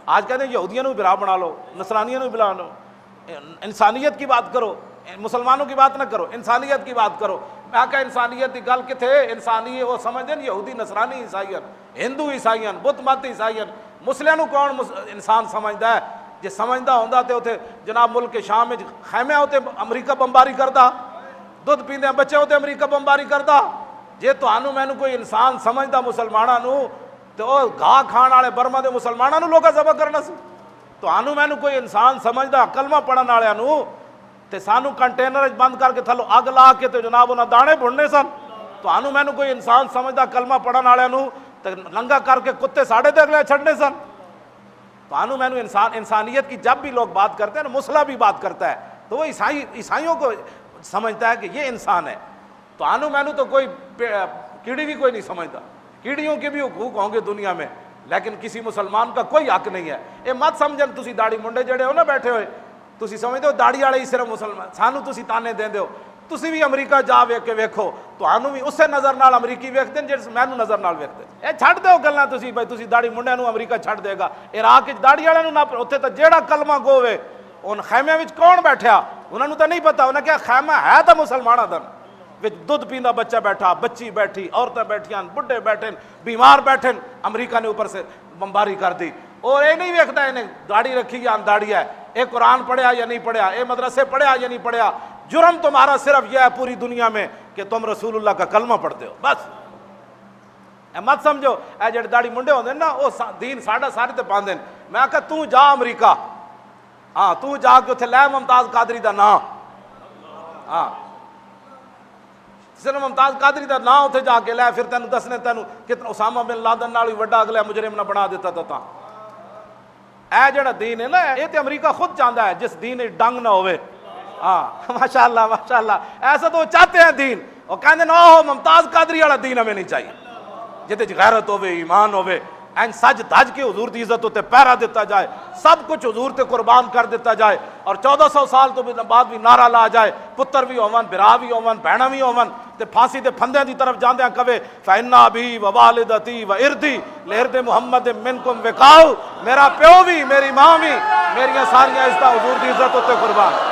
آج کہتے ہیں یہودیوں کو برا بنا لو، نصرانیوں کو بنا لو، انسانیت کی بات کرو، مسلمانوں کی بات نہ کرو، انسانیت کی بات کرو۔ میں کہا انسانیت کی گل کتھے؟ انسانی وہ سمجھتے ہیں یہودی نصرانی عیسائیان، ہندو عیسائیان، بت مت عیسائیان، مسلمانوں کون انسان سمجھتا ہے؟ جے سمجھدا ہوندا تے اوتھے جناب ملک کے شام میں خیمے ہوتے امریکہ بمباری کردا، دودھ پیندے بچے ہوتے امریکہ بمباری کردا۔ جے تانوں مینوں کوئی انسان سمجھدا مسلماناں نو تے او گھا کھان والے برما دے مسلماناں نو لوکاں ذبح کرنا سی۔ تانوں مینوں کوئی انسان سمجھدا کلمہ پڑھن والےاں نو تے سانو کنٹینر وچ بند کر کے تھلو اگ لا کے تے جناب انہاں دانے بھننے سن۔ تانوں مینوں کوئی انسان سمجھدا کلمہ پڑھن والےاں نو تے ننگا کر کے کتے ساڑے تے اگلے چھڑنے سن۔ تانوں مینوں انسانیت کی جب بھی لوگ بات کرتے ہیں نا، مسلح بھی بات کرتا ہے تو وہ عیسائیوں کو سمجھتا ہے کہ یہ انسان ہے۔ تانوں مینوں تو کوئی کیڑی بھی کوئی نہیں سمجھتا، کیڑیوں کے بھی حقوق ہوں گے دنیا میں، لیکن کسی مسلمان کا کوئی حق نہیں ہے۔ یہ مت سمجھن تسی داڑھی منڈے جڑے ہو نا بیٹھے ہوئے، تسی سمجھتے ہو داڑھی والے ہی صرف مسلمان، سانو تسی تانے دیندے ہو۔ تسی بھی امریکہ جا ویکھ کے ویکھو، تانوں بھی اسے نظر نال امریکی ویکھدے ہیں جس مینوں نظر نال ویکھدے ہیں۔ اے چھڈ دیو گلاں تسی بھائی تسی داڑھی منڈیاں نو امریکہ چھڈ دے گا، عراق وچ داڑھی والے نو نہ اوتھے تے جیڑا کلمہ گووے ان خیمے وچ کون بیٹھیا انہاں نو تے نہیں پتہ، انہاں کہیا خیمہ ہے تے مسلماناں دا وچ دودھ پیندا بچہ بیٹھا، بچی بیٹھی، عورتیں بیٹھیاں، بڈھے بیٹھے، بیمار بیٹھے، امریکہ نے اوپر سے بمباری کر دی۔ اور یہ نہیں ویکھدا انہیں داڑھی رکھی یا داڑھی ہے، اے قرآن پڑھیا یا نہیں پڑھیا، اے مدرسے پڑھیا یا نہیں پڑھیا۔ جرم تمہارا صرف یہ ہے پوری دنیا میں کہ تم رسول اللہ کا کلمہ پڑھتے ہو، بس۔ اے مت سمجھو اے جڑے داڑھی منڈے ہوندے نا وہ دین ساڈا سارے تے پاندے۔ میں کہا تو جا امریکہ، ہاں تو جا کے اتنے لے ممتاز قادری دا نام، ہاں صرف ممتاز قادری دا نام اتنے جا کے لے، پھر تینوں دسنے تینوں کتنا اسامہ بن لادن نال وڈا اگلا مجرم نہ بنا دیتا تھا۔ اے جڑا دین ہے نا یہ تے امریکہ خود چاہتا ہے جس دین ڈنگ نہ ہوئے۔ ہاں ماشاءاللہ ماشاءاللہ، ایسا تو وہ چاہتے ہیں دین، وہ کہتے ہیں نو ممتاز قادری والا دین ہمیں نہیں چاہیے، جہدے غیرت ہوئے ایمان ہوئے، این سج دھج کے حضور دی عزت ہوتے پیرا دیتا جائے، سب کچھ حضور تے قربان کر دیتا جائے، اور 1400 سال تو بعد بھی نعرہ لا جائے، پتر بھی ہون، برا بھی ہون، بہنا بھی ہون، تے پھانسی دے پھندے دی طرف جاندے ہیں کہے فَإِنَّ أَبِي وَوَالِدَتِي وَإِرْضِي لِإِرْضِ مُحَمَّدٍ مِّنْكُمْ وِقَاءُ، میرا پیو بھی، میری ماں بھی، میری ساری عزتاں حضور دی عزت ہوتے قربان۔